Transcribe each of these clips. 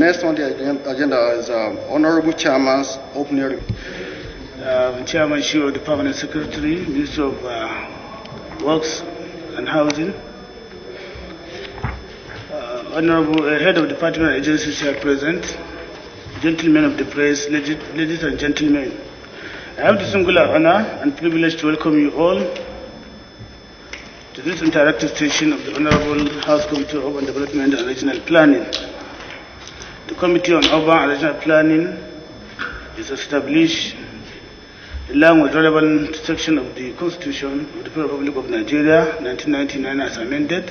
next on the agenda is Honorable Chairman's opening. Chairmanship of the Permanent Secretary, Minister of Works and Housing. Honorable Head of Department and Agencies here present, gentlemen of the press, ladies and gentlemen. I have the singular honor and privilege to welcome you all to this interactive session of the Honorable House Committee on Urban Development and Regional Planning. The Committee on Urban and Regional Planning is established in line with relevant section of the Constitution of the Federal Republic of Nigeria, 1999 as amended.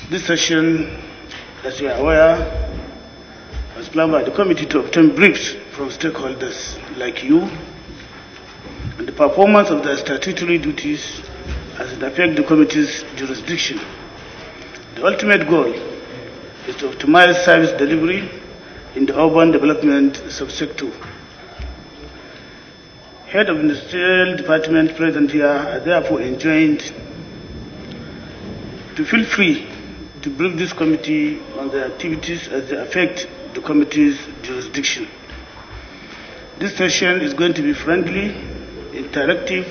This session, as you are aware, was planned by the committee to obtain briefs from stakeholders like you on the performance of their statutory duties as it affects the committee's jurisdiction. The ultimate goal is to optimize service delivery in the urban development subsector. Head of Ministerial Department present here are therefore enjoined to feel free to brief this committee on the activities as they affect the committee's jurisdiction. This session is going to be friendly, interactive,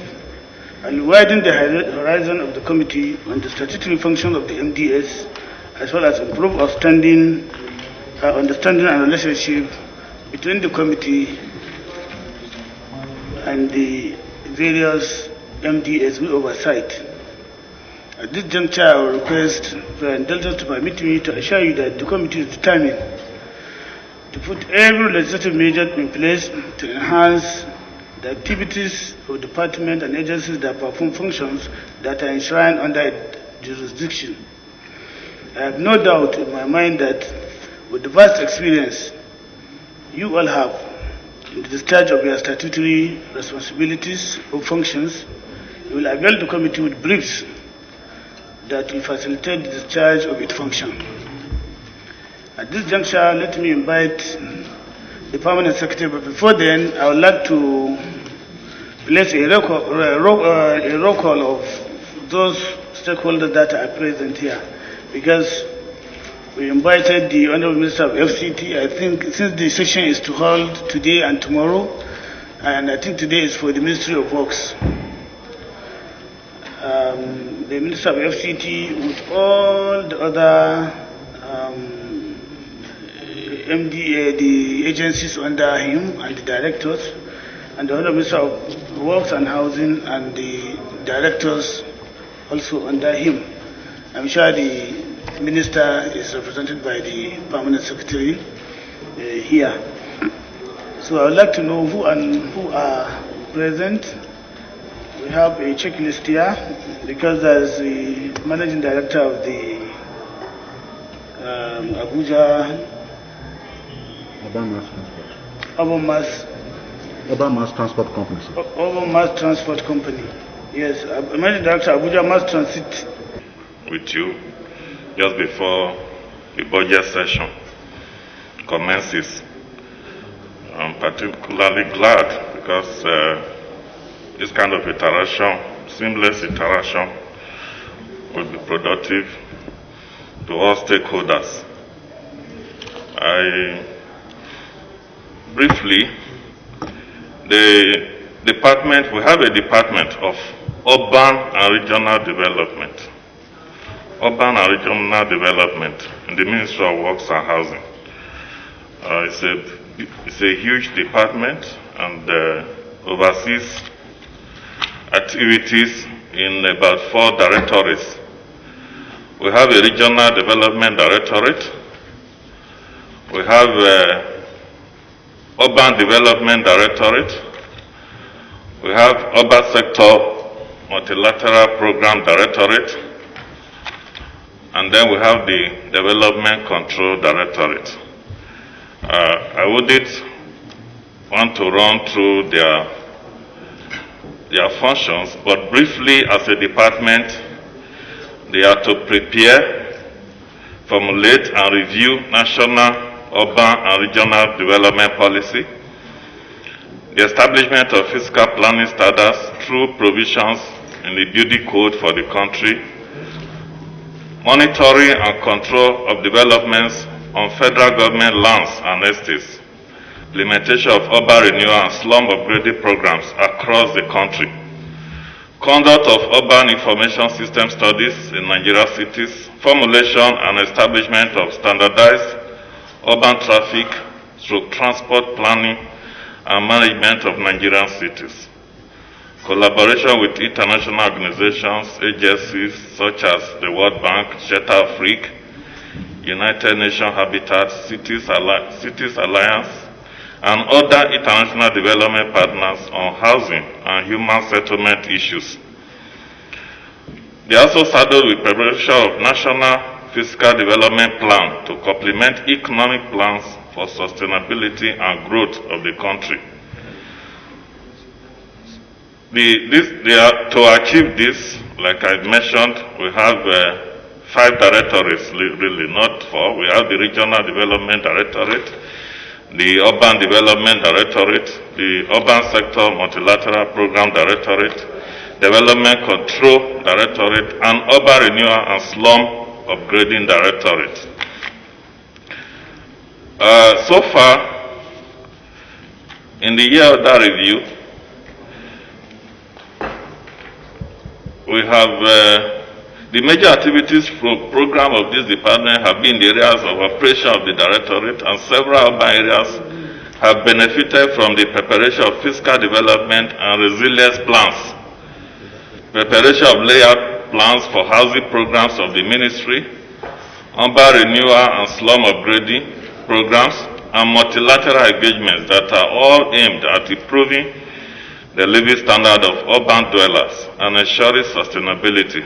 and widen the horizon of the committee on the statutory function of the MDS, as well as improve understanding and relationship between the committee and the various MDS we oversight. At this juncture, I will request for your indulgence to permit me to assure you that the committee is determined to put every legislative measure in place to enhance the activities of departments and agencies that perform functions that are enshrined under jurisdiction. I have no doubt in my mind that with the vast experience you all have in the discharge of your statutory responsibilities or functions, you will avail the committee with briefs that will facilitate the discharge of its function. At this juncture, let me invite the Permanent Secretary, but before then, I would like to place a roll call of those stakeholders that are present here, because we invited the Honorable Minister of FCT. I think since the session is to hold today and tomorrow, and I think today is for the Ministry of Works. The Minister of FCT with all the other the agencies under him and the directors, and the Honorable Minister of Works and Housing and the directors also under him. I'm sure the Minister is represented by the Permanent Secretary here. So I would like to know who are present. We have a checklist here because there's the Managing Director of the Abuja Urban Mass Transport Company. Urban Mass Transport Company. Yes, Managing Director Abuja Mass Transit. With you just before the budget session commences. I'm particularly glad because this kind of interaction, seamless interaction, will be productive to all stakeholders. Briefly, we have a department of urban and regional development. Urban and regional development in the Ministry of Works and Housing. It's a huge department and oversees activities in about 4 directorates. We have a Regional Development Directorate. We have Urban Development Directorate. We have Urban Sector Multilateral Program Directorate. And then we have the Development Control Directorate. I wouldn't want to run through their functions, but briefly, as a department, they are to prepare, formulate, and review national, urban, and regional development policy, the establishment of fiscal planning standards through provisions in the building code for the country, monitoring and control of developments on federal government lands and estates, implementation of urban renewal and slum upgrading programs across the country, conduct of urban information system studies in Nigeria cities, formulation and establishment of standardized urban traffic through transport planning and management of Nigerian cities, collaboration with international organizations, agencies such as the World Bank, Shelter Afrique, United Nations Habitat, Cities Alliance, and other international development partners on housing and human settlement issues. They also saddled with preparation of national fiscal development plan to complement economic plans for sustainability and growth of the country. To achieve this, like I mentioned, we have 5 directorates, really not 4. We have the Regional Development Directorate, the Urban Development Directorate, the Urban Sector Multilateral Program Directorate, Development Control Directorate, and Urban Renewal and Slum Upgrading Directorate. So far, in the year of that review, we have the major activities program of this department have been the areas of operation of the Directorate, and several urban areas have benefited from the preparation of fiscal development and resilience plans, preparation of layout plans for housing programs of the ministry, urban renewal and slum upgrading programs, and multilateral engagements that are all aimed at improving the living standard of urban dwellers and ensuring sustainability.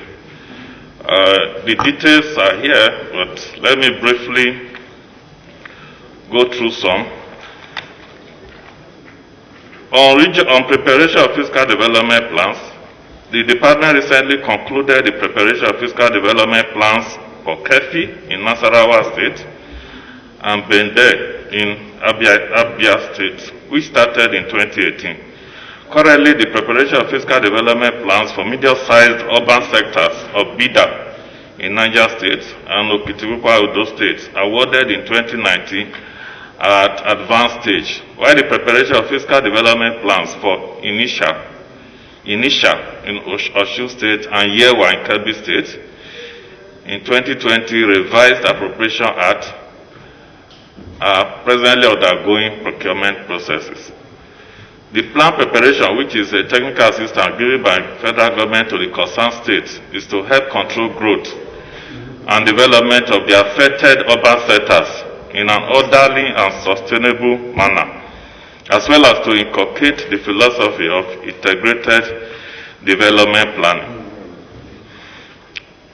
The details are here, but let me briefly go through some. On preparation of fiscal development plans, the department recently concluded the preparation of fiscal development plans for Kefi in Nasarawa State and Bende in Abia State, which started in 2018. Currently, the preparation of fiscal development plans for medium-sized urban sectors of Bida in Niger State and Okitipupa Udo State awarded in 2019 at advanced stage, while the preparation of fiscal development plans for Inisha in Osun State and Yewa in Kebbi State in 2020 revised appropriation act are presently undergoing procurement processes. The plan preparation, which is a technical assistance given by federal government to the concerned states, is to help control growth and development of the affected urban sectors in an orderly and sustainable manner, as well as to inculcate the philosophy of integrated development planning.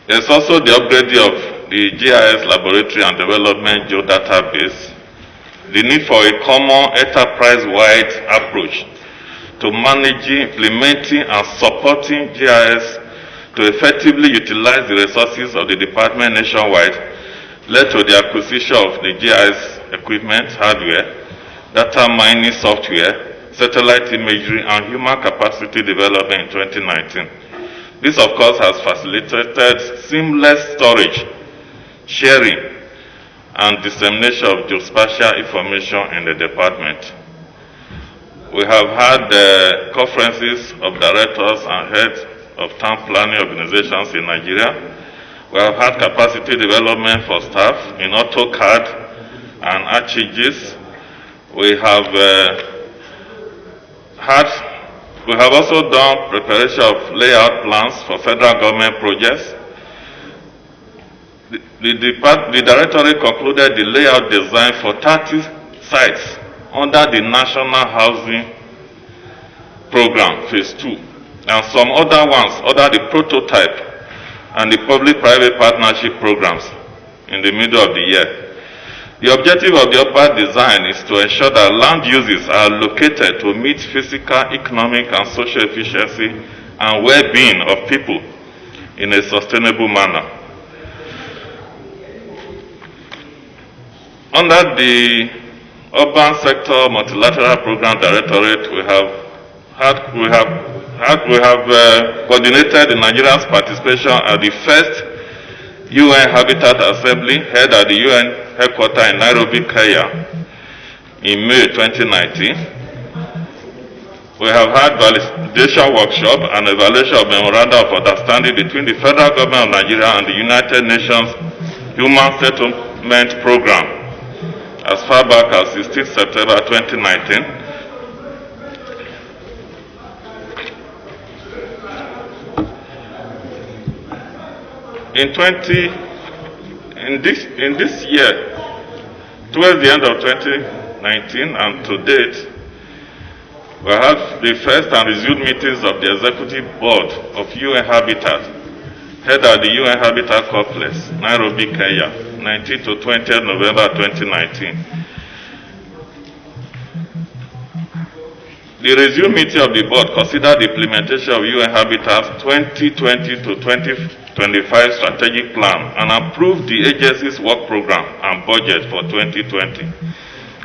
There's also the upgrading of the GIS laboratory and development geodatabase, the need for a common enterprise-wide approach to managing, implementing, and supporting GIS to effectively utilize the resources of the department nationwide led to the acquisition of the GIS equipment, hardware, data mining software, satellite imagery, and human capacity development in 2019. This, of course, has facilitated seamless storage, sharing, and dissemination of geospatial information in the department. We have had conferences of directors and heads of town planning organizations in Nigeria. We have had capacity development for staff in AutoCAD and ArchiGIS. We have also done preparation of layout plans for federal government projects. The Directorate concluded the layout design for 30 sites under the National Housing Program, Phase 2, and some other ones under the prototype and the public-private partnership programs in the middle of the year. The objective of the upper design is to ensure that land uses are located to meet physical, economic, and social efficiency and well-being of people in a sustainable manner. Under the Urban Sector Multilateral Program Directorate, we have coordinated the Nigeria's participation at the first UN Habitat Assembly held at the UN headquarters in Nairobi, Kenya in May 2019. We have had validation workshop and evaluation of memorandum of understanding between the federal government of Nigeria and the United Nations Human Settlement Program as far back as 16 September 2019. In this year, towards the end of 2019 and to date, we have the first and resumed meetings of the Executive Board of UN Habitat, held at the UN Habitat Complex, Nairobi, Kenya, 19 to 20 November 2019. The resumed meeting of the board considered the implementation of UN Habitat's 2020 to 2025 strategic plan and approved the agency's work program and budget for 2020.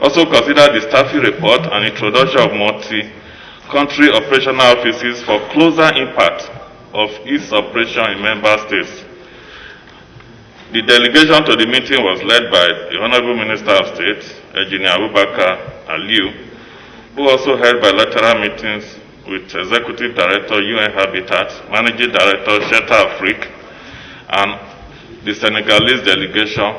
Also considered the staffing report and introduction of multi-country operational offices for closer impact of its operation in member states. The delegation to the meeting was led by the Honorable Minister of State, Engineer Abubakar Aliu, who also held bilateral meetings with Executive Director, UN Habitat, Managing Director, Shelter Afrique, and the Senegalese delegation.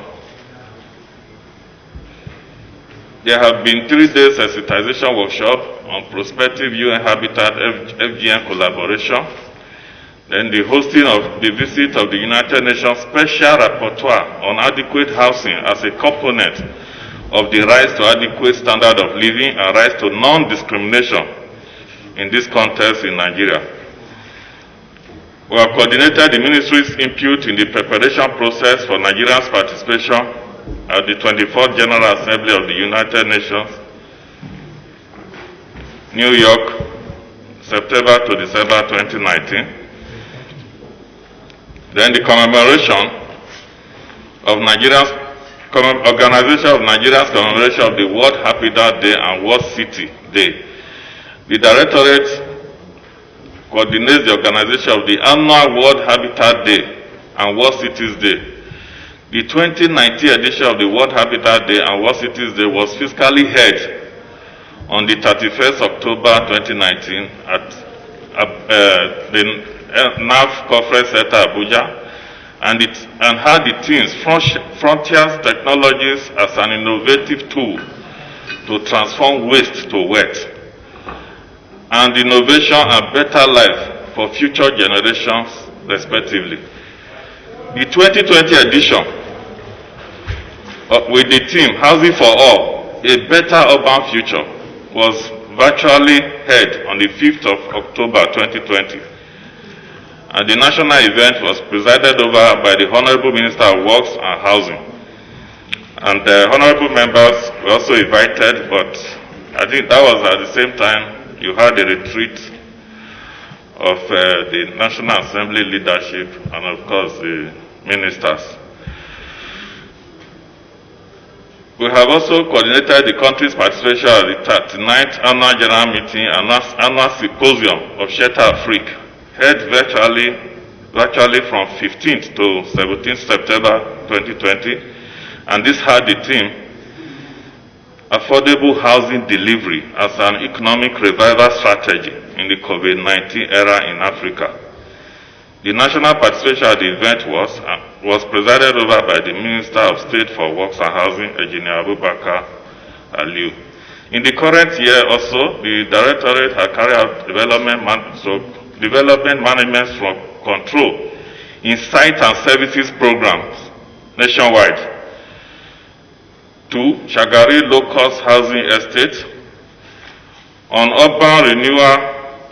There have been 3 days sensitization workshop on prospective UN Habitat FGM collaboration, then the hosting of the visit of the United Nations Special Rapporteur on adequate housing as a component of the rights to adequate standard of living and rights to non-discrimination in this context in Nigeria. We have coordinated the ministry's input in the preparation process for Nigeria's participation at the 24th General Assembly of the United Nations, New York, September to December 2019. Then the commemoration of Organization of Nigeria's commemoration of the World Habitat Day and World City Day. The Directorate coordinates the organization of the annual World Habitat Day and World Cities Day. The 2019 edition of the World Habitat Day and World Cities Day was physically held on the 31st October 2019 at the NAF Conference Center, Abuja, and had the themes Frontiers Technologies as an innovative tool to transform waste to wealth, and innovation and better life for future generations, respectively. The 2020 edition, with the theme Housing for All, a Better Urban Future, was virtually held on the 5th of October 2020. And the national event was presided over by the Honorable Minister of Works and Housing. And the honorable members were also invited, but I think that was at the same time you had a retreat of the National Assembly leadership and of course the ministers. We have also coordinated the country's participation at the 39th Annual General Meeting and Annual Symposium of Shelter Afrique, held virtually from 15th to 17th September 2020, and this had the theme Affordable Housing Delivery as an Economic Revival Strategy in the COVID-19 era in Africa. The national participation at the event was presided over by the Minister of State for Works and Housing, Engineer Abubakar Aliu. In the current year also, the Directorate had carried out development management control in site and services programs nationwide to Shagari low-cost housing estate, on urban renewal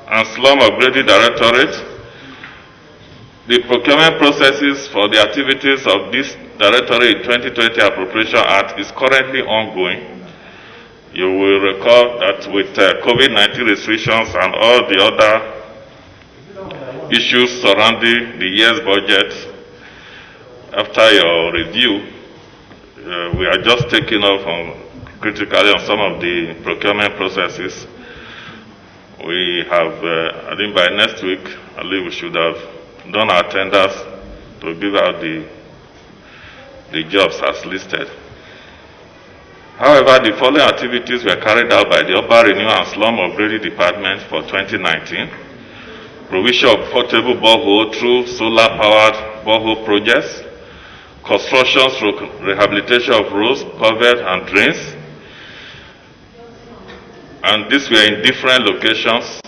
and slum upgrading directorate. The procurement processes for the activities of this Directorate 2020 Appropriation Act is currently ongoing. You will recall that with COVID-19 restrictions and all the other issues surrounding the year's budget, after your review, we are just taking off critically on some of the procurement processes. We have, I think by next week, I believe we should have done our tenders to give out the the jobs as listed. However, the following activities were carried out by the Urban Renewal and Slum Upgrading Department for 2019. Provision of portable borehole through solar-powered borehole projects, construction through rehabilitation of roads, culverts, and drains. And these were in different locations.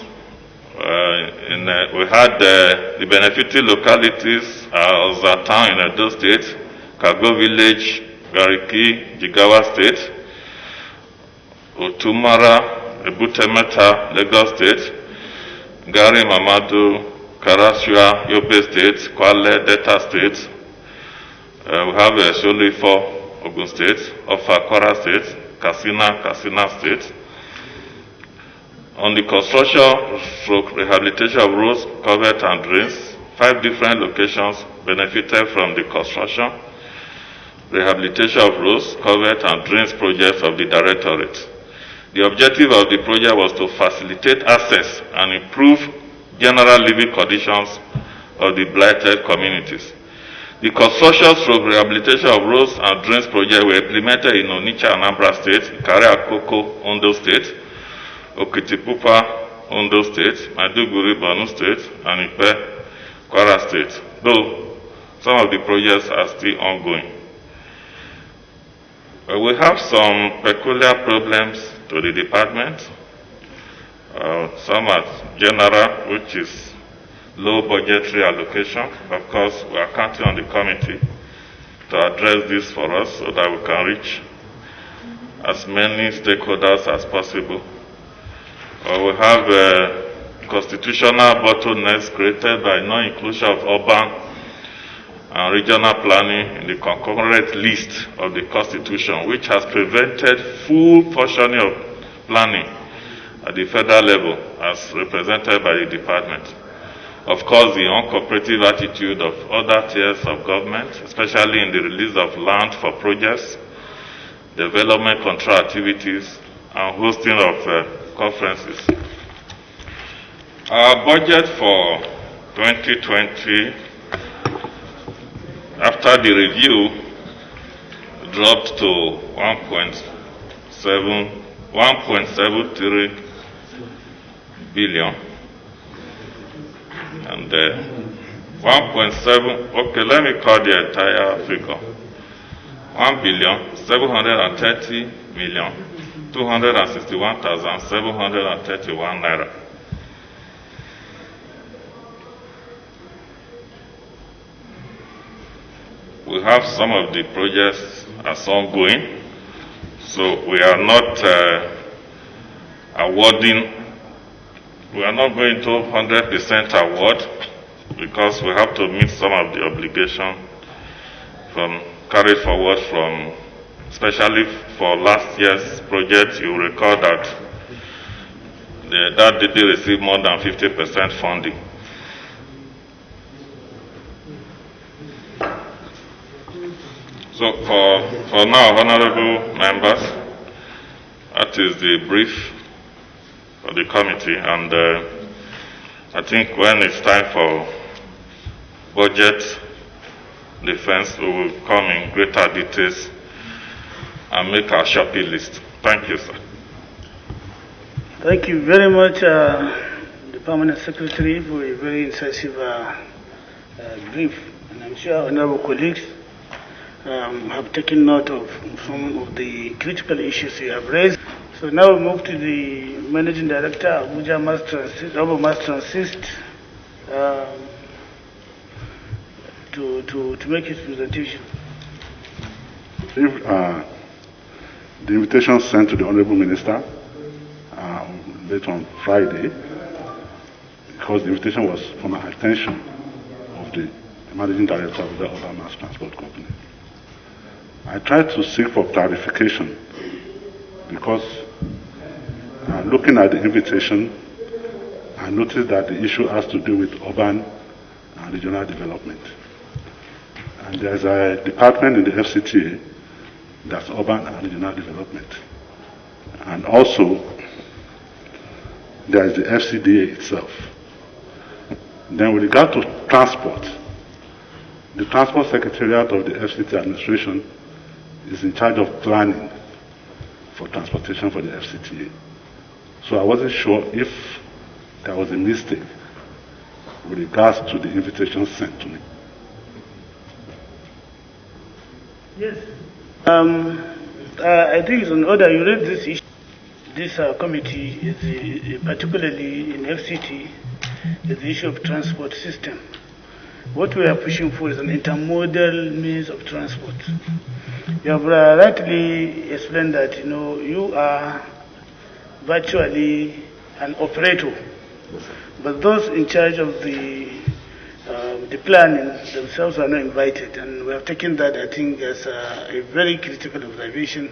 We had the benefiting localities, Ozatown in Edo State, Kago Village, Gariki, Jigawa State, Otumara, Ebutemeta, Lagos State, Gari Mamadu, Karasua, Yobe State, Kwale, Delta State. We have Sholifo, Ogun State, Ofa, Kwara State, Katsina State. On the construction, rehabilitation of roads, culverts, and drains, 5 different locations benefited from the construction, rehabilitation of roads, culverts, and drains projects of the Directorate. The objective of the project was to facilitate access and improve general living conditions of the blighted communities. The construction stroke rehabilitation of roads and drains projects were implemented in Onitsha, Anambra State, Ikare Akoko, Ondo State, Okitipupa, Ondo State, Maiduguri, Borno State, and Ipe, Kwara State, though some of the projects are still ongoing. We have some peculiar problems to the department. Some are general, which is low budgetary allocation. Of course, we are counting on the committee to address this for us so that we can reach as many stakeholders as possible. We have constitutional bottlenecks created by non-inclusion of urban and regional planning in the concurrent list of the Constitution, which has prevented full portioning of planning at the federal level as represented by the department. Of course, the uncooperative attitude of other tiers of government, especially in the release of land for projects, development control activities, and hosting of conferences. Our budget for 2020, after the review, dropped to 1.73 billion. And 1.7, okay, let me call the entire figure. 1,730,261,731 naira. We have some of the projects as ongoing, so we are not we are not going to 100% award because we have to meet some of the obligation carried forward from, especially for last year's project. You recall that that did receive more than 50% funding. So for now, honorable members, that is the brief for the committee, and I think when it's time for budget defense, we will come in greater details and make our shopping list. Thank you, sir. Thank you very much, the Permanent Secretary, for a very incisive brief. And I'm sure honorable colleagues have taken note of some of the critical issues you have raised. So now we move to the Managing Director, Abuja Mass Transit, Urban Mass Transit, to make his presentation. If, the invitation sent to the Honorable Minister late on Friday, because the invitation was for my attention of the Managing Director of the Urban Mass Transport Company. I tried to seek for clarification because looking at the invitation, I noticed that the issue has to do with urban and regional development. And there's a department in the FCTA that's urban and regional development. And also, there is the FCDA itself. Then with regard to transport, The Transport Secretariat of the FCT administration is in charge of planning for transportation for the FCTA. So I wasn't sure if there was a mistake with regards to the invitation sent to me. Yes. I think it's an order. You read this issue. This committee is particularly in FCT, is the issue of transport system. What we are pushing for is an intermodal means of transport. You have rightly explained that you are virtually an operator, but those in charge of the planning themselves are not invited, and we have taken that, I think, as a very critical observation,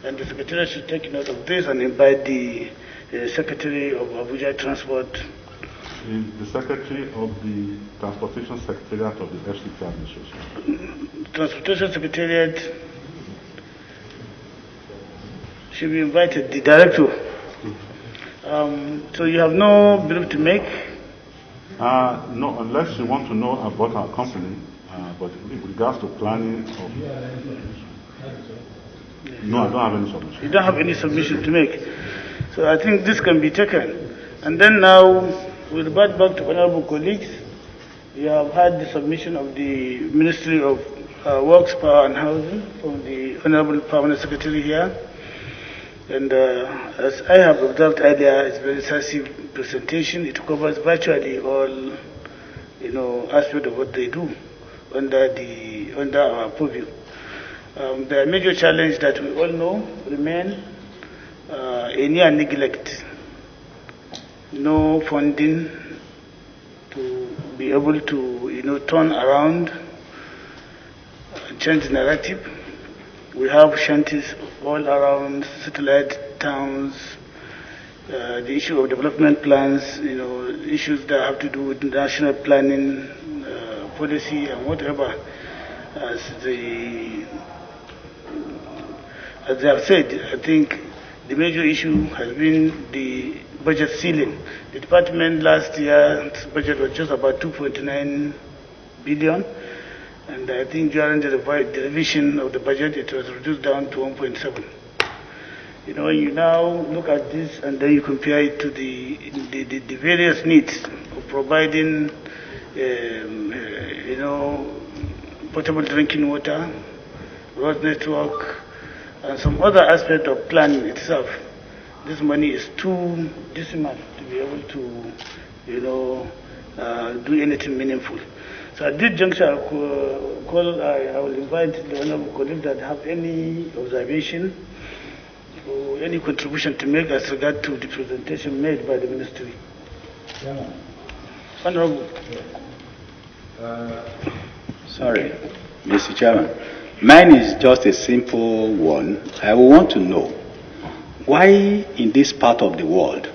and the Secretary should take note of this and invite the Secretary of Abuja Transport. The Secretary of the Transportation Secretariat of the FCT administration. Transportation Secretariat should be invited, the Director. So you have no brief to make? No, unless you want to know about our company, but with regards to planning, no, I don't have any submission. You don't have any submission to make. So I think this can be taken. And then now, we'll revert back to honorable colleagues. You have had the submission of the Ministry of Works, Power and Housing from the Honorable Permanent Secretary here. And as I have observed earlier, it's a very decisive presentation. It covers virtually all, aspects of what they do under our purview. The major challenge that we all know remain a near neglect. No funding to be able to, turn around, change the narrative. We have shanties all around satellite towns, the issue of development plans, issues that have to do with national planning, policy and whatever. As they have said, I think the major issue has been the budget ceiling. The department last year's budget was just about 2.9 billion. And I think during the revision of the budget, it was reduced down to 1.7. When you now look at this and then you compare it to the various needs of providing, potable drinking water, road network, and some other aspect of planning itself, this money is too dismal to be able to, do anything meaningful. So at this juncture, I will invite the honorable colleagues that have any observation or any contribution to make as regard to the presentation made by the ministry. Chairman. Honorable. Sorry, Mr. Chairman. Mine is just a simple one. I want to know why in this part of the world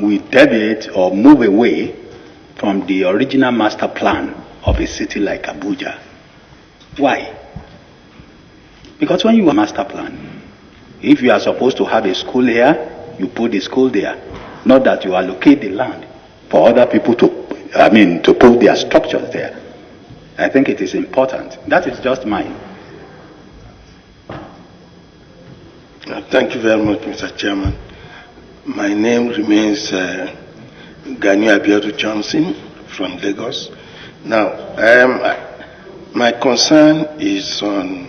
we deviate or move away from the original master plan of a city like Abuja. Why? Because when you have a master plan, if you are supposed to have a school here, you put the school there. Not that you allocate the land for other people to put their structures there. I think it is important. That is just mine. Thank you very much, Mr. Chairman. My name remains Gani Abiodun Johnson from Lagos. Now, my concern is on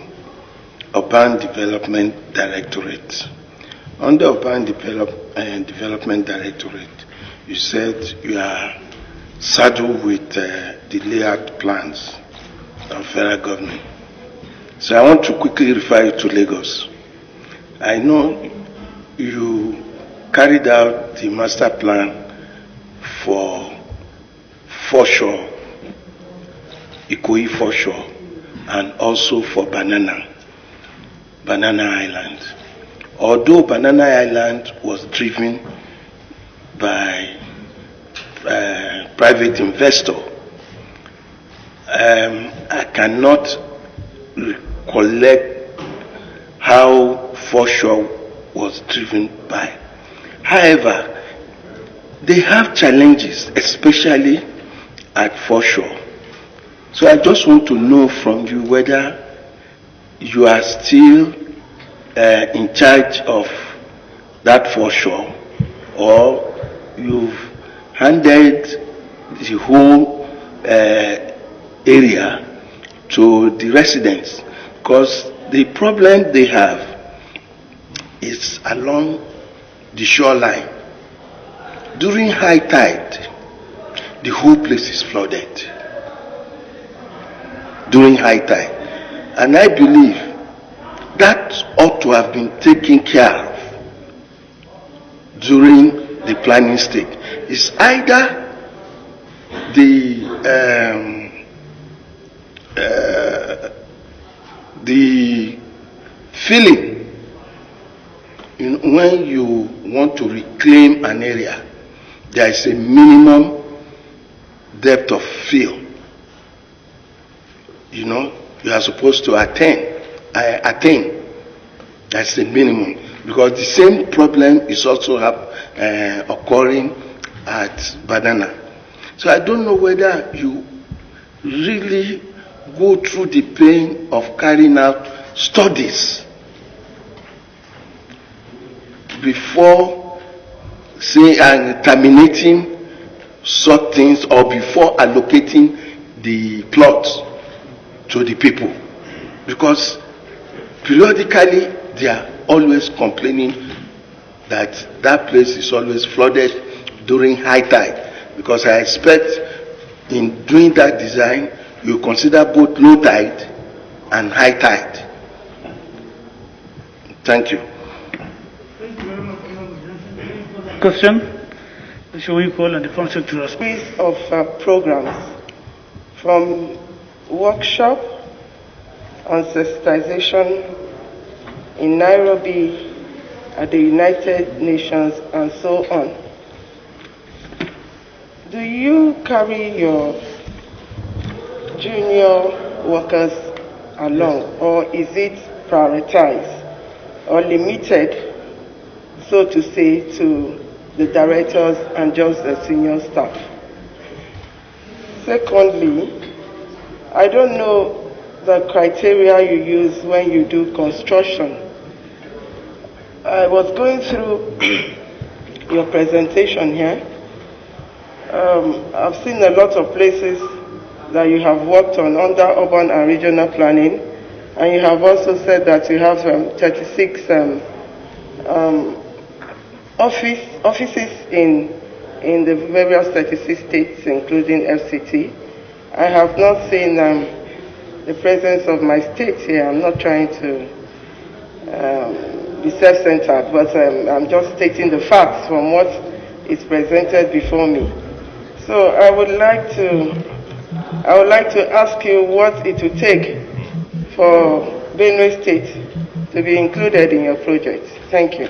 Urban Development Directorate. Under Urban Development Directorate, you said you are saddled with the layout plans of federal government. So I want to quickly refer you to Lagos. I know you carried out the master plan for foreshore, Ikoyi foreshore, and also for Banana Island. Although Banana Island was driven by private investor, I cannot recollect how foreshore was driven by. However, they have challenges, especially at foreshore. So I just want to know from you whether you are still in charge of that foreshore, or you've handed the whole area to the residents, because the problem they have is along the shoreline. During high tide, the whole place is flooded. During high tide. And I believe that ought to have been taken care of during the planning stage. It's either the feeling when you want to reclaim an area, there is a minimum depth of fill. You are supposed to attain. That's the minimum, because the same problem is also occurring at Banana. So I don't know whether you really go through the pain of carrying out studies before terminating such things, or before allocating the plots to the people, because periodically they are always complaining that that place is always flooded during high tide. Because I expect in doing that design, you consider both low tide and high tide. Thank you. Question? Shall we call on the function to us? Series of programs, from workshop on sensitization in Nairobi at the United Nations and so on. Do you carry your junior workers along, or is it prioritized or limited, so to say, to the directors and just the senior staff? Secondly, I don't know the criteria you use when you do construction. I was going through your presentation here. I've seen a lot of places that you have worked on under urban and regional planning, and you have also said that you have 36 offices in the various 36 states, including FCT. I have not seen the presence of my state here. I'm not trying to be self-centered, but I'm just stating the facts from what is presented before me. So I would like to ask you what it would take for Benue State to be included in your project. Thank you.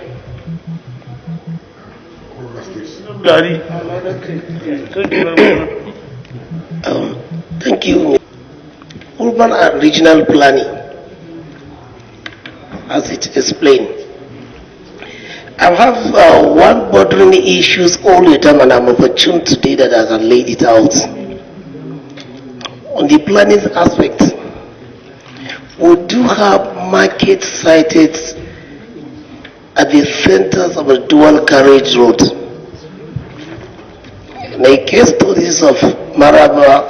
Thank you. Urban and regional planning, as it explained. I have one bothering issues all the time, and I'm opportune today that I can lay it out. On the planning aspect, we do have market sited at the centers of a dual carriage road. The case studies of Maraba,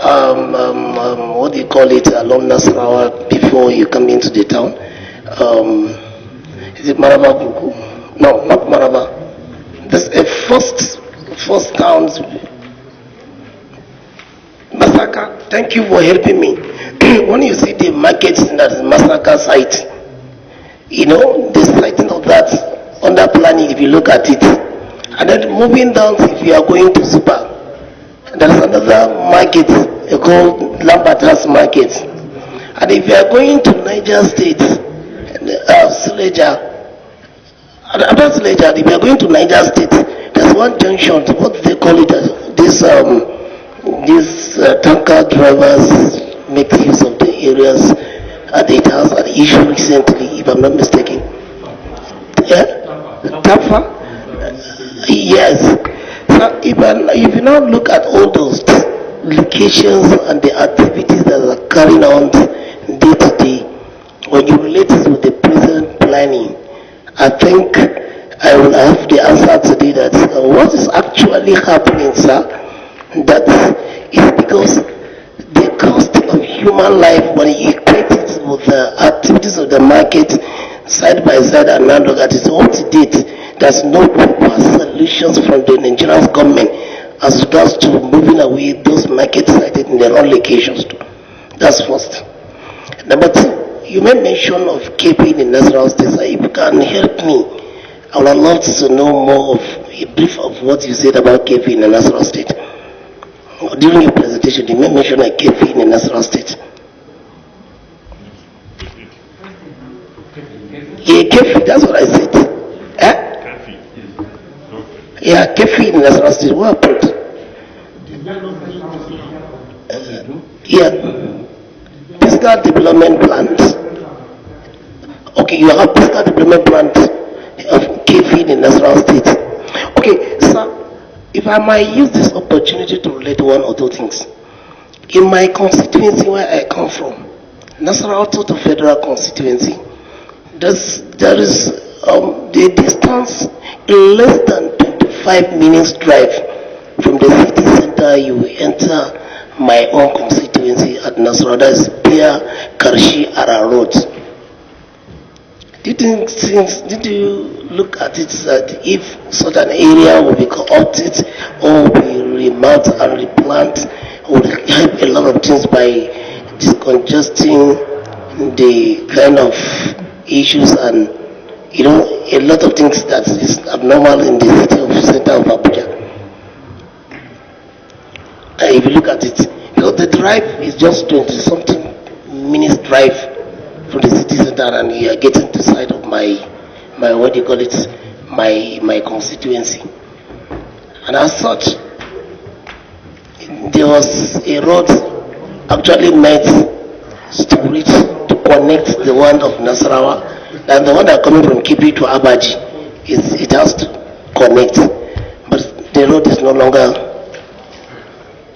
what do you call it, along Nasarawa, before you come into the town. Is it Maraba Buku? No, not Maraba. There's a first town, Masaka. Thank you for helping me. When you see the market that is Masaka site, the siting of that under planning, if you look at it, and then moving down, if you are going to Super, there's another market called Lambertas Market. And if you are going to Niger State, Suleja, if you are going to Niger State, there's one junction, what do they call it? These tanker drivers make use of the areas, and it has an issue recently, if I'm not mistaken. Yeah? Tafa? Yes. So if you now look at all those, locations and the activities that are carried on day to day, when you relate it with the present planning, I think I will have the answer today that what is actually happening, sir, that is because the cost of human life, when you equate it with the activities of the market side by side, and now look at it up to date, there's no proper solutions from the Nigerian government as regards to moving away those markets sited in their own locations. That's first. Number two, you made mention of KP in National State. So if you can help me, I would love to know more of a brief of what you said about KP in the National State. During your presentation, you made mention of KP in the National State. Yeah, KP, that's what I said. Eh? Yeah, KP in the National State. What happened? Yeah. Personal development plans. Okay, you have personal development plans of KP in National State. Okay, sir, if I might use this opportunity to relate one or two things. In my constituency where I come from, National to Federal constituency, there is the distance less than 25 minutes drive from the city center. You enter my own constituency at Nasarawa, that is Bia Karshi Ara Road. Did you look at it that if such an area will be co-opted or will be remote and replant, would help a lot of things by discongesting the kind of issues and a lot of things that is abnormal in the center of Abuja. If you look at it, because the drive is just 20-something minutes drive from the city center, and you are getting to the side of my what do you call it, my constituency. And as such, there was a road actually meant to connect the one of Nasarawa, and the one that coming from Kipi to Abaji, it has to connect, but the road is no longer.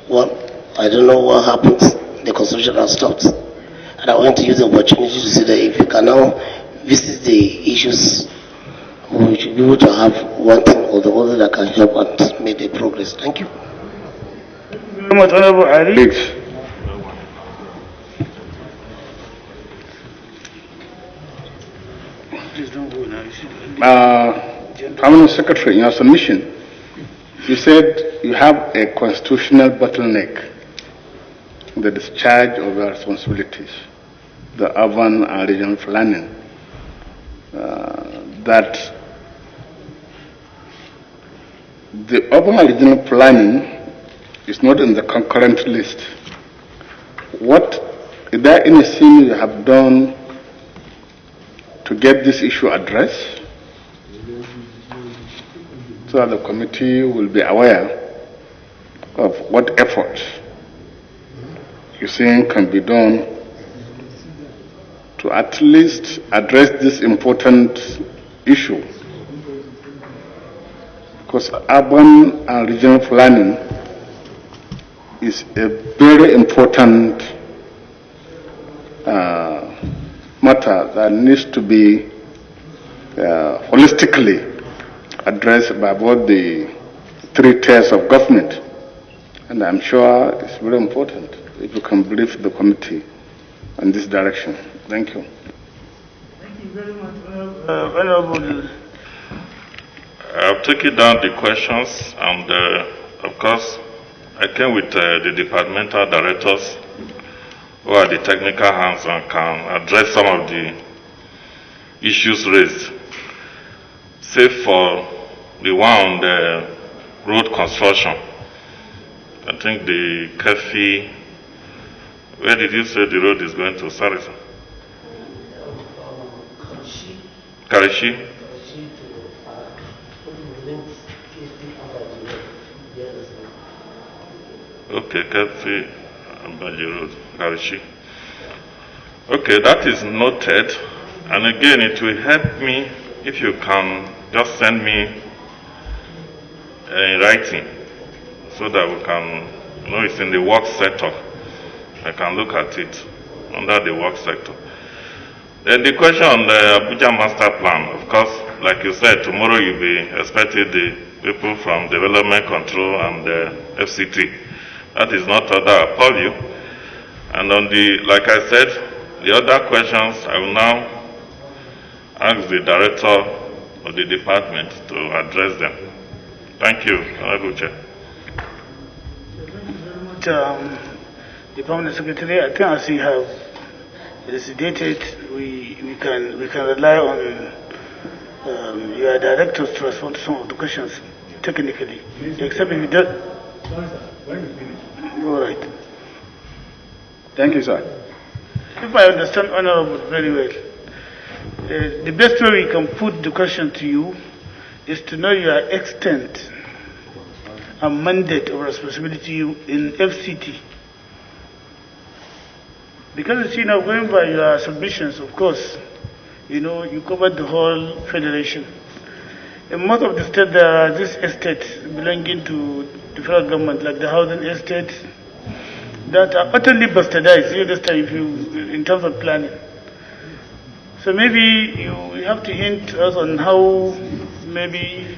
Well, I don't know what happened. The construction has stopped. And I want to use the opportunity to say that if you can now visit the issues, we should be able to have one thing or the other that can help and make the progress. Thank you. Thank you very much, Honorable Ali. Please don't go now. Permanent Secretary, in your submission, you said you have a constitutional bottleneck in the discharge of your responsibilities, the urban and regional planning, that the urban and regional planning is not in the concurrent list. Is there anything you have done to get this issue addressed, so that the committee will be aware of what efforts you think can be done to at least address this important issue? Because urban and regional planning is a very important matter that needs to be holistically addressed by both the three tiers of government. And I'm sure it's very important if you can brief the committee in this direction. Thank you. Thank you very much, Honorable. I've taken down the questions, and of course, I came with the departmental directors who are the technical hands and can address some of the issues raised. Say for the one on the road construction, I think the Kefi, where did you say the road is going to? Sorry, sir. Karishi? Okay, Kefi Abaji Road, Karishi. Okay, that is noted. And again, it will help me if you can just send me in writing so that we can You know, it's in the work sector. I can look at it under the work sector. Then the question on the Abuja master plan, of course, like you said, tomorrow you'll be expecting the people from development control and the FCT. That is not under our purview. And on the, like I said, the other questions, I will now ask the director of the department to address them. Thank you, Honorable Chair. The Permanent Secretary, I think as you have elucidated, we can rely on your directors to respond to some of the questions technically. Except if you don't. Sorry, sir. When you finish. All right. Thank you, sir. If I understand Honorable very well, the best way we can put the question to you is to know your extent and mandate of responsibility in FCT. Because you see now, going by your submissions, of course, you know, you covered the whole federation. In most of the states, there are these estates belonging to the federal government, like the housing estates, that are utterly bastardized, you understand, if you, in terms of planning. So maybe you have to hint us on how, maybe,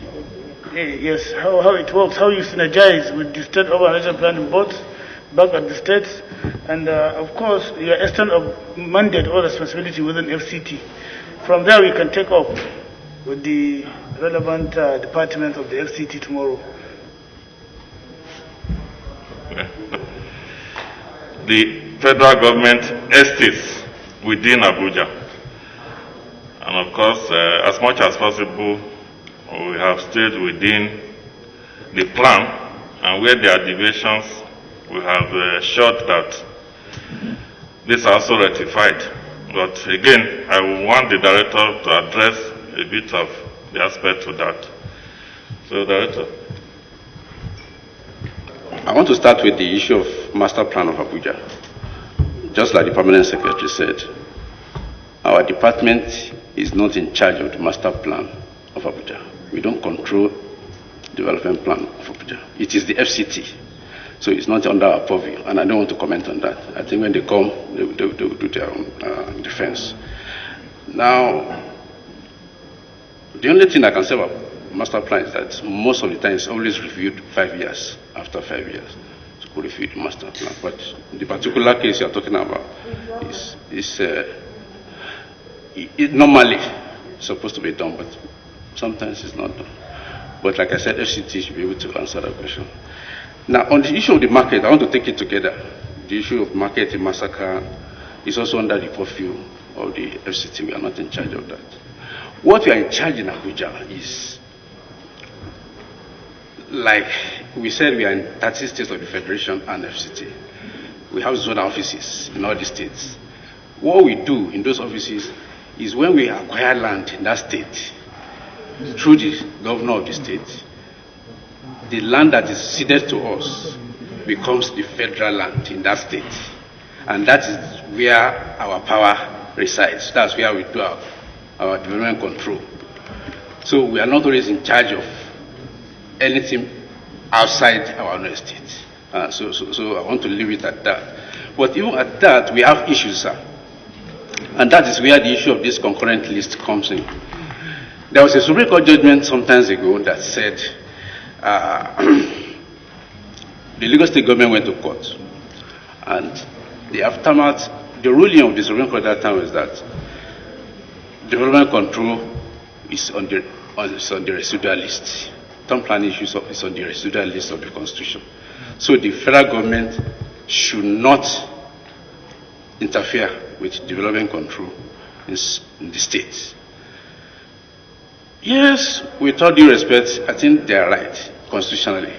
yes, how it works, how you synergize with the state urban regional planning boards back at the states, and of course, your extent of mandate or responsibility within FCT. From there, we can take up with the relevant department of the FCT tomorrow. The federal government estates within Abuja. And of course, as much as possible, we have stayed within the plan, and where there are deviations, we have assured that this is also rectified. But again, I will want the director to address a bit of the aspect to that. So, Director. I want to start with the issue of master plan of Abuja. Just like the permanent secretary said, our department is not in charge of the master plan of Abuja. We don't control the development plan of Abuja. It is the FCT. So it's not under our purview, and I don't want to comment on that. I think when they come, they will do their own defense. Now, the only thing I can say about master plan is that most of the time it's always reviewed 5 years. After 5 years, to review the master plan. But the particular case you are talking about is normally supposed to be done, but sometimes it's not done. But like I said, FCT should be able to answer that question. Now, on the issue of the market, I want to take it together. The issue of market in massacre is also under the purview of the FCT. We are not in charge of that. What we are in charge in Abuja is, like we said, we are in 30 states of the Federation and FCT. We have zonal offices in all the states. What we do in those offices is when we acquire land in that state, through the governor of the state, the land that is ceded to us becomes the federal land in that state. And that is where our power resides. That's where we do our development control. So we are not always in charge of anything outside our own estate. So I want to leave it at that. But even at that, we have issues, sir. And that is where the issue of this concurrent list comes in. There was a Supreme Court judgment some time ago that said the Lagos State government went to court. And the aftermath, the ruling of the Supreme Court at that time was that development control is on the residual list. Town planning issues is on the residual list of the Constitution. So the federal government should not interfere with development control in the states. Yes, with all due respect, I think they are right constitutionally,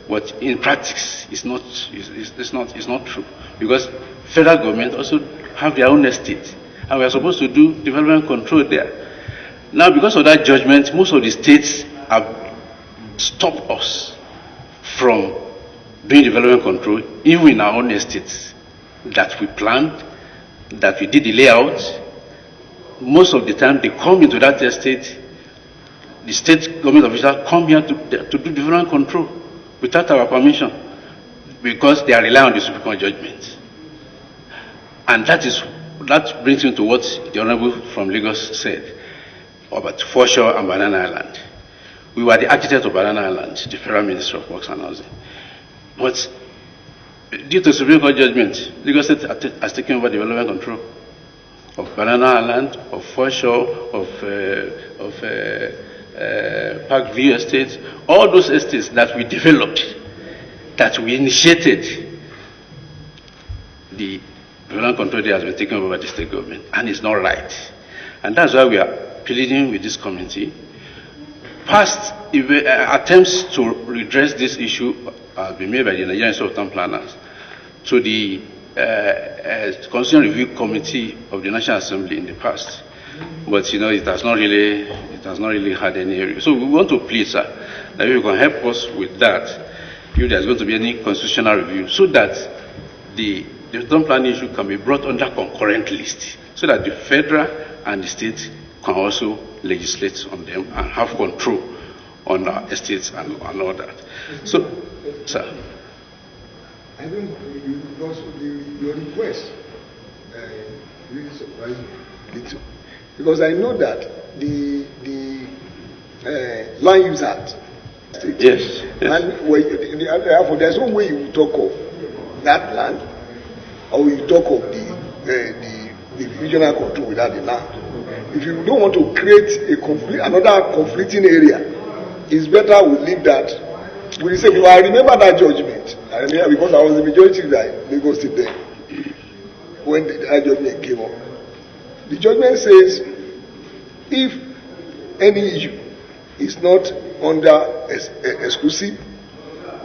but in practice, it's not true, because federal government also have their own estate, and we are supposed to do development control there. Now, because of that judgment, most of the states have stopped us from doing development control, even in our own estates that we planned, that we did the layout. Most of the time, they come into that estate. The state government officials come here to do development control without our permission. because they are relying on the Supreme Court judgment. And that brings me to what the Honorable from Lagos said about Foreshore and Banana Island. We were the architect of Banana Island, the Federal Ministry of Works and Housing. But due to Supreme Court judgment, Lagos State has taken over development control of Banana Island, of Foreshore, of Parkview Estates, all those estates that we developed, that we initiated. The development control there has been taken over by the state government, and it's not right. And that's why we are pleading with this committee. Past attempts to redress this issue have been made by the Nigerian Institute of Town Planners to the Constitutional Review Committee of the National Assembly in the past, but you know it has not really had any area. So we want to plead, sir, that you can help us with that. If there's going to be any constitutional review, so that the town planning issue can be brought under concurrent list, so that the federal and the state can also legislate on them and have control on our estates and all that. So, sir. I don't know, also your request really surprised me little, because I know that the Land Use Act. Yes. And therefore, there's no way you talk of that land, or you talk of the regional control without the land. If you don't want to create another conflicting area, it's better we leave that. We say, I remember that judgment. I remember because I was the majority guy, Lagos State there, when that judgment came up. The judgment says, if any issue is not under exclusive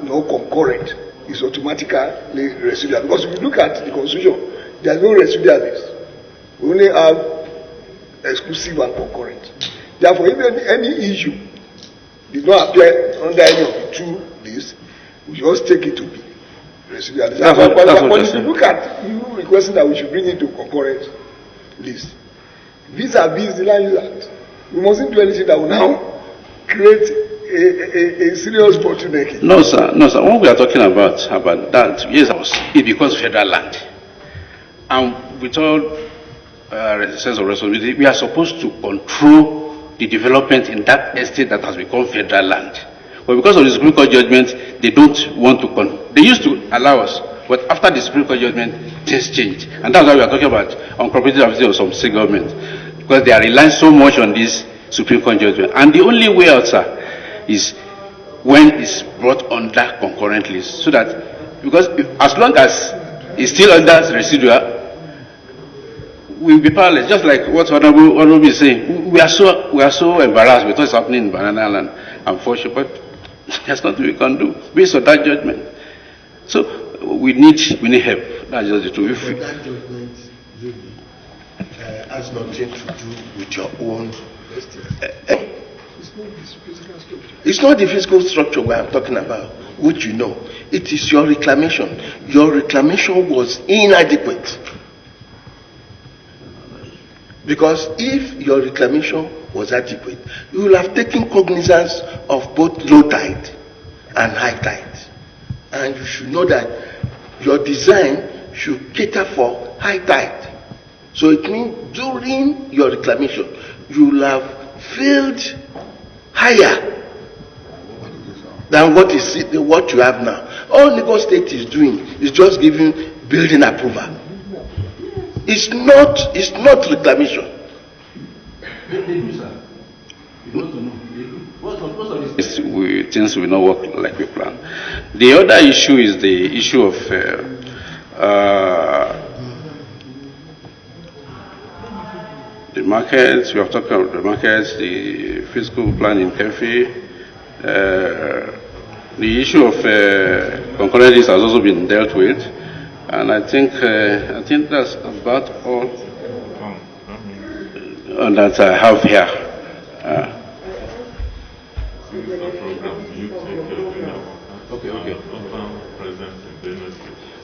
nor concurrent, it's automatically residual. Because if you look at the Constitution, there's no residual list. We only have exclusive and concurrent. Therefore, if any issue did not appear under any of the two lists, we just take it to be residual list. But if you look at you requesting that we should bring it to concurrent list, vis-a-vis the Land Use Act, we mustn't do anything that will now create a serious bottleneck. No, sir. No, sir. What we are talking about that, yes, it becomes federal land, and with all sense of responsibility, we are supposed to control the development in that estate that has become federal land. But because of the Supreme Court judgment, they don't want to they used to allow us, but after the Supreme Court judgment, things changed. And that's why we are talking about uncooperative activity of some state government, because they are relying so much on this Supreme Court judgment. And the only way out, sir, is when it's brought under concurrent list, so that, because as long as it's still under residual, we'll be powerless. Just like what Honorable is saying, we are so embarrassed with what's happening in Banana Island, unfortunately, but there's nothing we can do based on that judgment. So we need help. That's just the truth. But that judgment really has nothing to do with your own. It's not the physical structure we are talking about, which you know. It is your reclamation. Your reclamation was inadequate. Because if your reclamation was adequate, you will have taken cognizance of both low tide and high tide. And you should know that your design should cater for high tide. So it means during your reclamation, you will have filled higher than what you have now. All Lagos State is doing is just giving building approval. It's not reclamation. Things will not work like we plan. The other issue is the issue of the markets. We have talked about the markets, the fiscal plan in Kefi. The issue of concurrent list has also been dealt with, and I think that's about all that I have here.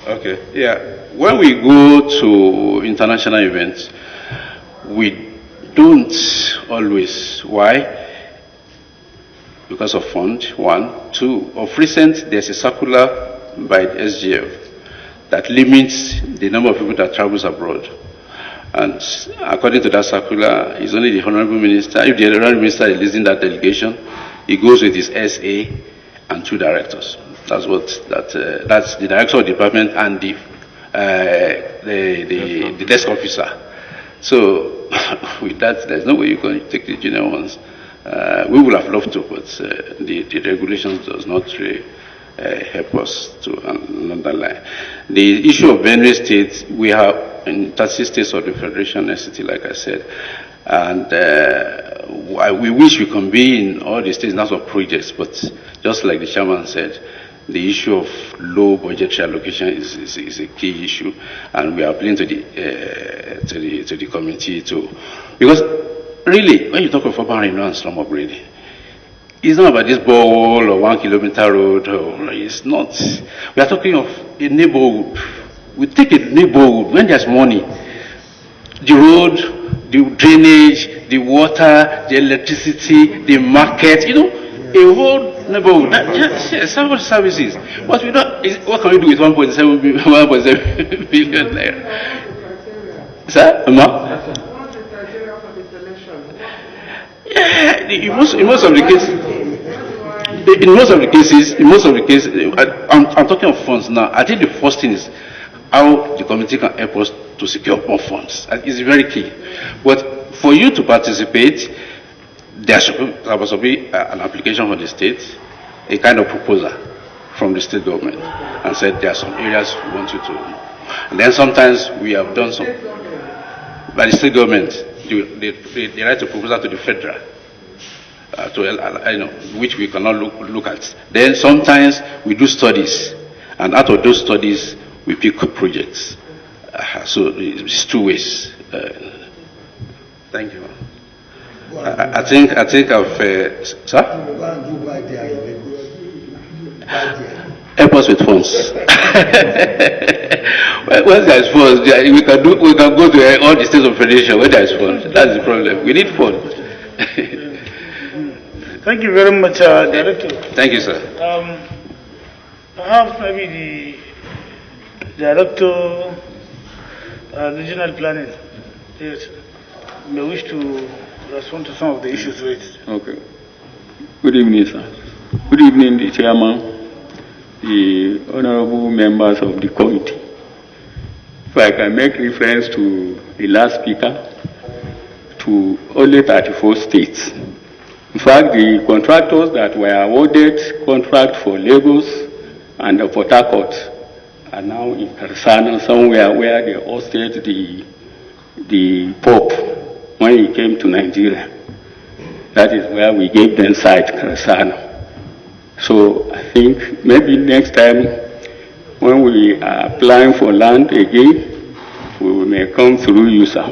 Okay, yeah. When we go to international events, we don't always. Why? Because of fund, one. Two, of recent, there's a circular by the SGF that limits the number of people that travels abroad. And according to that circular, it's only the Honorable Minister. If the Honorable Minister is leading that delegation, he goes with his SA and 2 directors. That's the director of the department and the desk officer. So with that, there's no way you can take the junior ones. We would have loved to, but the regulations does not really help us to underline. The issue of Benue State, we have in 30 states of the Federation SCT, like I said, and we wish we can be in all the states, not of projects, but just like the chairman said, the issue of low budgetary allocation is a key issue, and we are appealing to the committee to, because really, when you talk of urban renewal and slum upgrading, it's not about this borehole or 1 kilometer road. It's not. We are talking of a neighborhood. We take a neighborhood when there's money. The road, the drainage, the water, the electricity, the market, a whole neighborhood. Several services. But we don't, what can we do with 1.7 billion naira? Sir? Yeah, in most of the cases, I'm talking of funds now. I think the first thing is how the committee can help us to secure more funds. It's very key. But for you to participate, there must be an application from the state, a kind of proposal from the state government, and said there are some areas we want you to. And then sometimes we have done some by the state government. They write a proposal to the federal, which we cannot look at. Then sometimes we do studies, and out of those studies we pick up projects. So it's 2 ways. Thank you. I think I've sir. Help us with funds. When there is funds, we can go to all the states of federation where there is funds. That's the problem. We need funds. Thank you very much, Director. Thank you, sir. Perhaps maybe the Director, Regional Planning, yes, may wish to respond to some of the issues raised. Okay. Good evening, sir. Good evening, the Chairman, the honorable members of the committee. If I can make reference to the last speaker, to only 34 states. In fact, the contractors that were awarded contract for Lagos and Port Harcourt are now in Karsana, somewhere where they hosted the Pope when he came to Nigeria. That is where we gave them site, Karsana. So I think maybe next time when we are applying for land again, we may come through you, sir.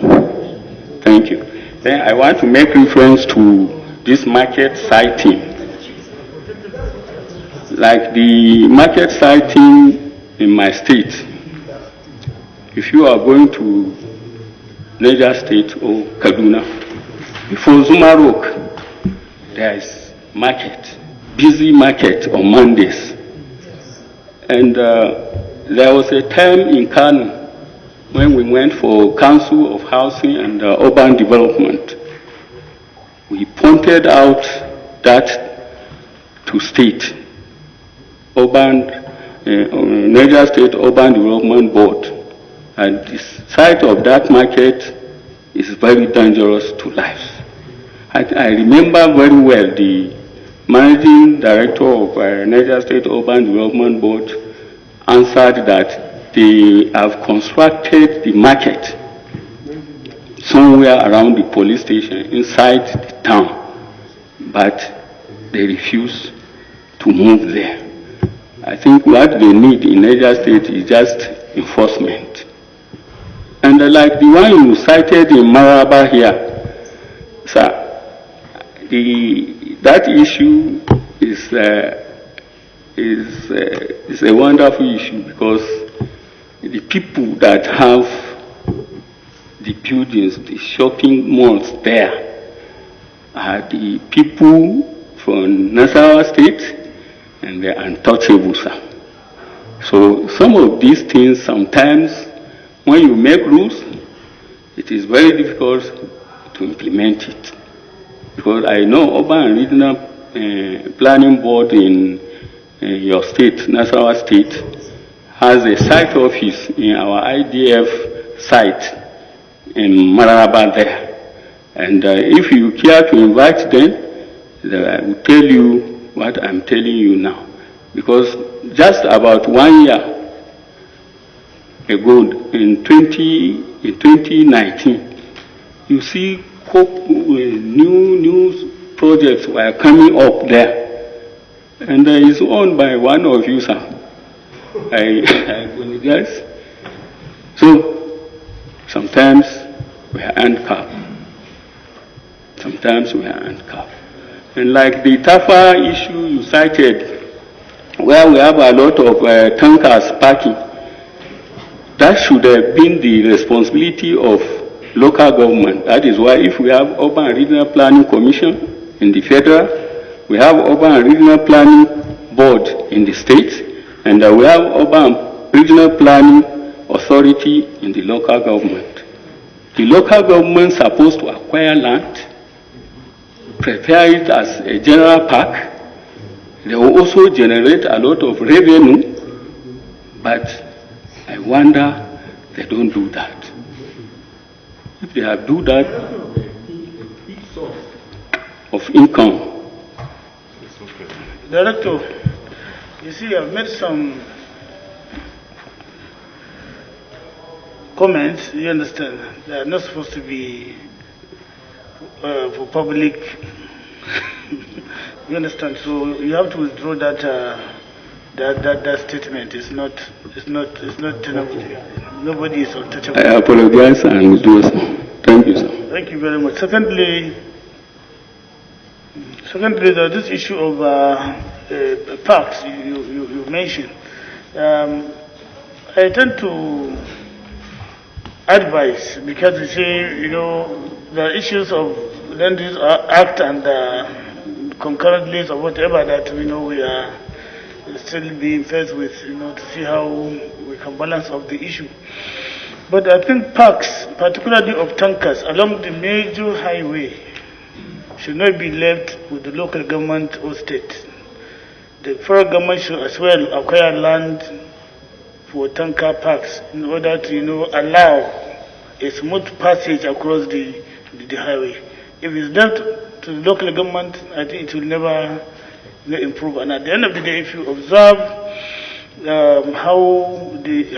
Thank you. Then I want to make reference to this market siting. Like the market siting in my state, if you are going to Niger State or Kaduna, before Zuma Rock, there is market, busy market on Mondays. And there was a time in Kano when we went for Council of Housing and Urban Development. We pointed out that to state, Niger State Urban Development Board, and the site of that market is very dangerous to life. I remember very well the managing director of Niger State Urban Development Board answered that they have constructed the market somewhere around the police station inside the town, but they refuse to move there. I think what they need in Niger State is just enforcement. And like the one you cited in Maraba here, sir, that issue is a wonderful issue because the people that have the buildings, the shopping malls there, are the people from Nasarawa State and the untouchables. So some of these things, sometimes when you make rules, it is very difficult to implement it. Because I know Urban and Regional Planning Board in your state, Nassau State, has a site office in our IDF site in Mararaba there. And if you care to invite them, I will tell you what I'm telling you now. Because just about 1 year ago, in 2019, you see new projects were coming up there. And it's owned by one of you, sir. I apologize. So, sometimes we are handcuffed. Sometimes we are handcuffed. And like the TAFA issue you cited, where we have a lot of tankers parking, that should have been the responsibility of local government. That is why if we have Urban and Regional Planning Commission in the federal, we have Urban and Regional Planning Board in the state, and we have Urban Regional Planning Authority in the local government. The local government is supposed to acquire land, prepare it as a general park. They will also generate a lot of revenue, but I wonder they don't do that. If they have do that of income. Director, you see, I've made some comments, you understand, they are not supposed to be for public. You understand? So you have to withdraw that that statement. It's not tenable. Nobody is untouchable. I apologize and withdraw, sir. Thank you, sir. Thank you very much. Secondly, there's this issue of parks you mentioned. I tend to advise, because you say, the issues of Land Use Act and concurrently or whatever that we are still being faced with, to see how we can balance off the issue. But I think parks, particularly of tankers along the major highway, should not be left with the local government or state. The federal government should as well acquire land for tanker parks in order to, allow a smooth passage across the highway. If it's left to the local government, I think it will never improve. And at the end of the day, if you observe how the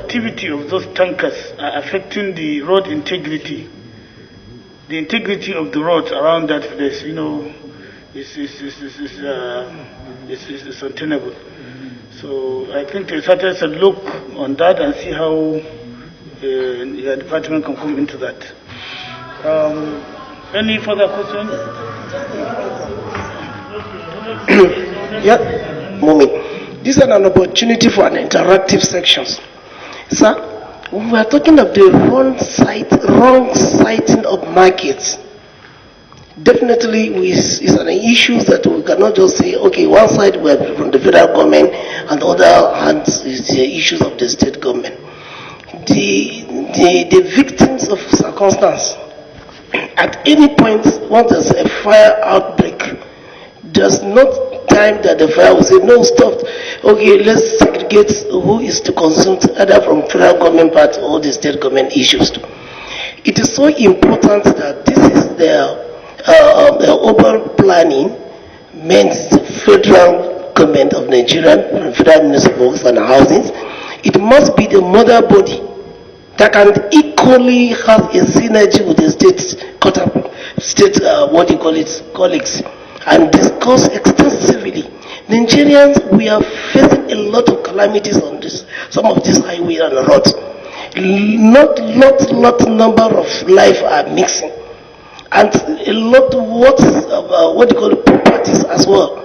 activity of those tankers are affecting the road integrity, the integrity of the roads around that place, is untenable. So I think the status should look on that and see how your department can come into that. Any further questions? Yeah, Mommy. This is an opportunity for an interactive sections. Sir, we are talking of the wrong siting of markets. Definitely, it's an issue that we cannot just say, okay, one side we are from the federal government and the other hand is the issues of the state government. The victims of circumstance, at any point, once there's a fire outbreak, there's not time that the fire will say, no, stop. Okay, let's segregate who is to consume, either from federal government part or the state government issues. It is so important that this is the urban planning meant the federal government of Nigeria, federal ministry of works and housing. It must be the mother body that can equally have a synergy with the colleagues, and discuss extensively. Nigerians, we are facing a lot of calamities on some of these highways and roads. Lot number of life are mixing, and a lot of properties as well.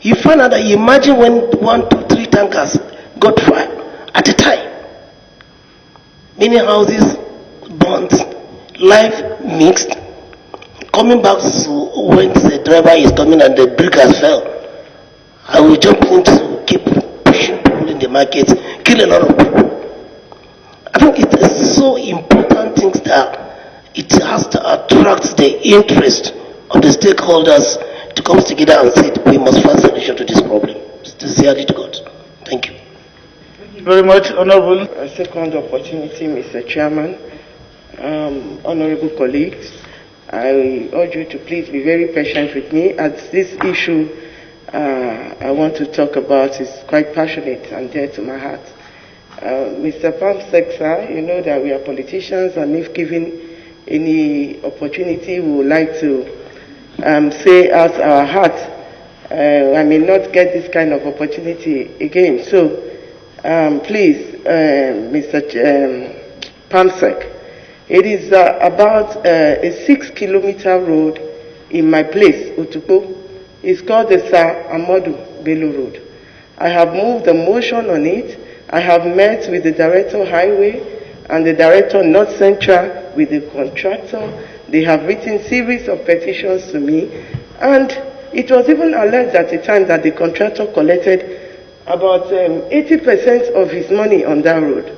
You find out that, you imagine when 1, 2, 3 tankers got fire at a time. Many houses burnt, life mixed. Coming back to when the driver is coming and the brake has fell, I will jump in to keep pushing people in the market, kill a lot of people. I think it is so important things that it has to attract the interest of the stakeholders to come together and say we must find a solution to this problem. Sincerely to God. Thank you. Thank you very much, Honorable. A second opportunity, Mr. Chairman, honorable colleagues, I urge you to please be very patient with me as this issue I want to talk about is quite passionate and dear to my heart. Mr. Pamsek, sir, you know that we are politicians, and if given any opportunity, we would like to say out our heart. I may not get this kind of opportunity again. So, please, Mr. Pamsek, it is about a 6-kilometer road in my place, Utupo. It's called the Sir Amadou Bello Road. I have moved the motion on it. I have met with the Director Highway and the Director North Central with the contractor. They have written series of petitions to me, and it was even alleged at the time that the contractor collected about 80% of his money on that road.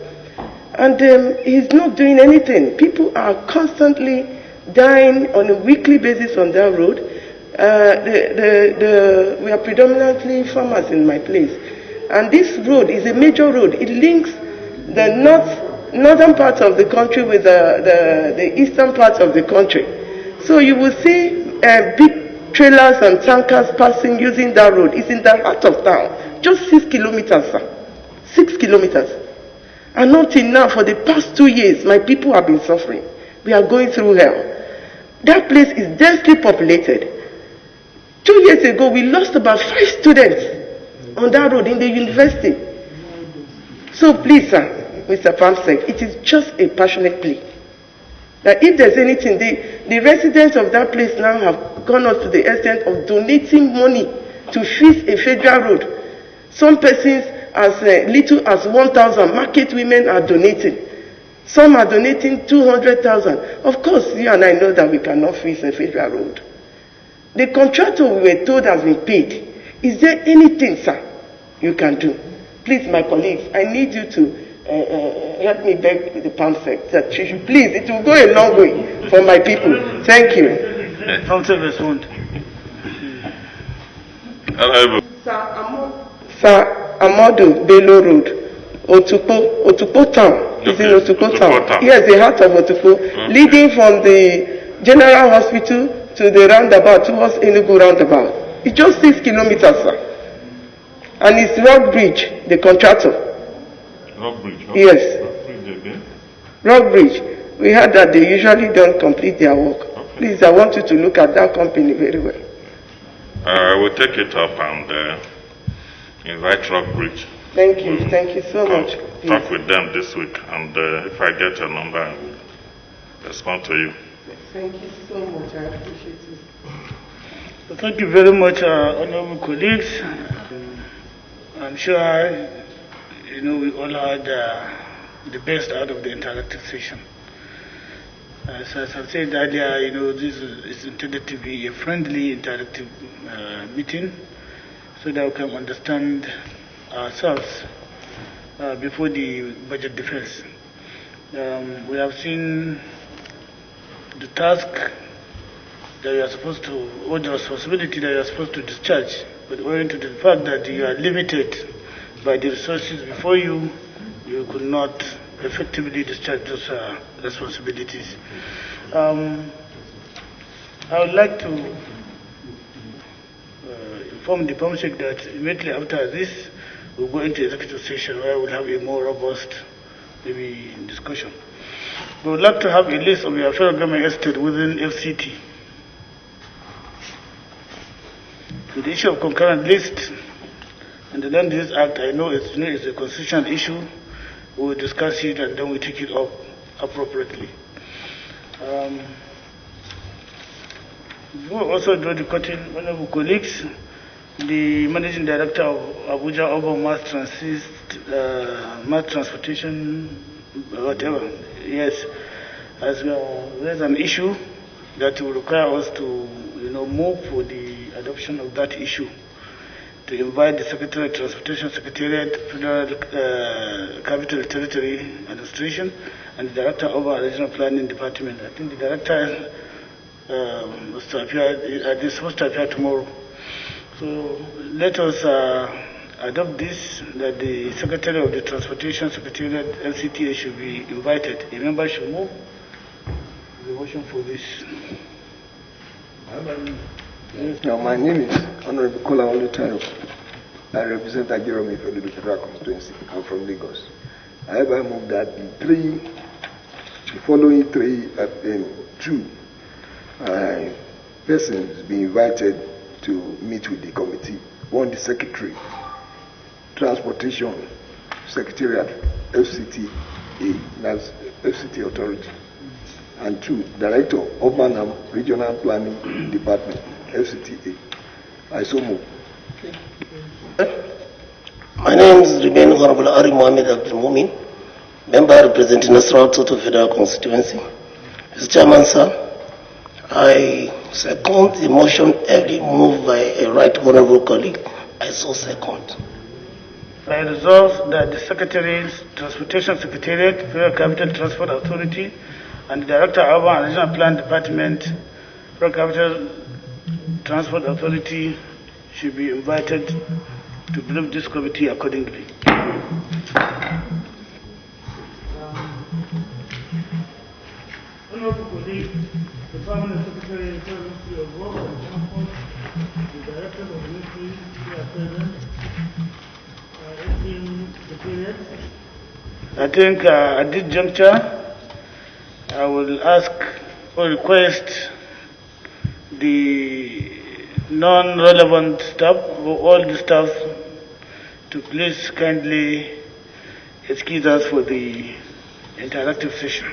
And he's not doing anything. People are constantly dying on a weekly basis on that road. We are predominantly farmers in my place. And this road is a major road. It links the northern part of the country with the eastern part of the country. So you will see big trailers and tankers passing using that road. It's in the heart of town. Just 6 kilometers, sir. 6 kilometers. And until now, for the past 2 years, my people have been suffering. We are going through hell. That place is densely populated. 2 years ago, we lost about 5 students on that road in the university. So please, sir, Mr. Pamsek, it is just a passionate plea that if there's anything, the residents of that place now have gone up to the extent of donating money to fix a federal road. Some persons as little as 1,000 market women are donating. Some are donating 200,000. Of course, you and I know that we cannot fix a federal road. The contractor we were told has been paid. Is there anything, sir, you can do? Please, my colleagues, I need you to help me beg the Pamsek that she should please, it will go a long way for my people. Thank you. Council respond. Sir Amadou Bello Road, Otupo Town. It's in Otupo Town. Yes, the heart of Otupo, leading from the General Hospital to the roundabout towards Enugu roundabout. It's just 6 kilometers, sir. And it's Rock Bridge, the contractor. Rock Bridge? Yes. Rock Bridge again? Rock Bridge. We heard that they usually don't complete their work. Okay. Please, I want you to look at that company very well. I will take it up and invite Rock Bridge. Thank you so much. Talk with them this week, and if I get a number, I will respond to you. Thank you so much. I appreciate it. So thank you very much, honorable colleagues. I'm sure we all had the best out of the interactive session. As I've said earlier, this is intended to be a friendly interactive meeting, so that we can understand ourselves before the budget defense. We have seen the task that you are supposed to, or the responsibility that you are supposed to discharge, but owing to the fact that you are limited by the resources before you, you could not effectively discharge those responsibilities. I would like to inform the Pamsek that immediately after this, we'll go into executive session where we'll have a more robust, maybe, discussion. We would like to have a list of your federal government estate within FCT. The issue of concurrent list and the Land Use Act, I know it's a constitutional issue. We will discuss it and then we take it up appropriately. We will also draw the curtain, one of our colleagues, the Managing Director of Abuja Urban Mass Transportation, whatever, yes, as well, there's an issue that will require us to move for the adoption of that issue. to invite the Secretary of Transportation Secretariat, Federal Capital Territory Administration, and the Director of our Regional Planning Department. I think the Director was supposed to appear tomorrow. So let us adopt this, that the Secretary of the Transportation Secretariat, LCTA, should be invited. A member should move the motion for this. Now, my name is Honorable Kola Olutayo. I represent Ajiromi for the Federal Constituency. I'm from Lagos. I hereby move that the following two persons be invited to meet with the committee. One, the Secretary, Transportation Secretariat, FCTA, that's FCT Authority. And two, Director, Urban and Regional Planning Department, FCTA. I so move. My name is Remain Honorable Ari Mohammed Abdul Mumin, member representing Nasarawa Total Federal Constituency. Mr. Chairman, sir, I second the motion every moved by a right honorable colleague. I so second. I resolve that the Secretary, Transportation Secretariat, Federal Capital Transport Authority, and the Director of our Regional Plan Department, Federal Capital Transport Authority, should be invited to brief this committee accordingly. Honorable colleague, the Permanent Secretary of the Ministry of Work and Transport, the Director of the Ministry, are present. I think at this juncture, I will ask or request the non-relevant staff, or all the staff, to please kindly excuse us for the interactive session.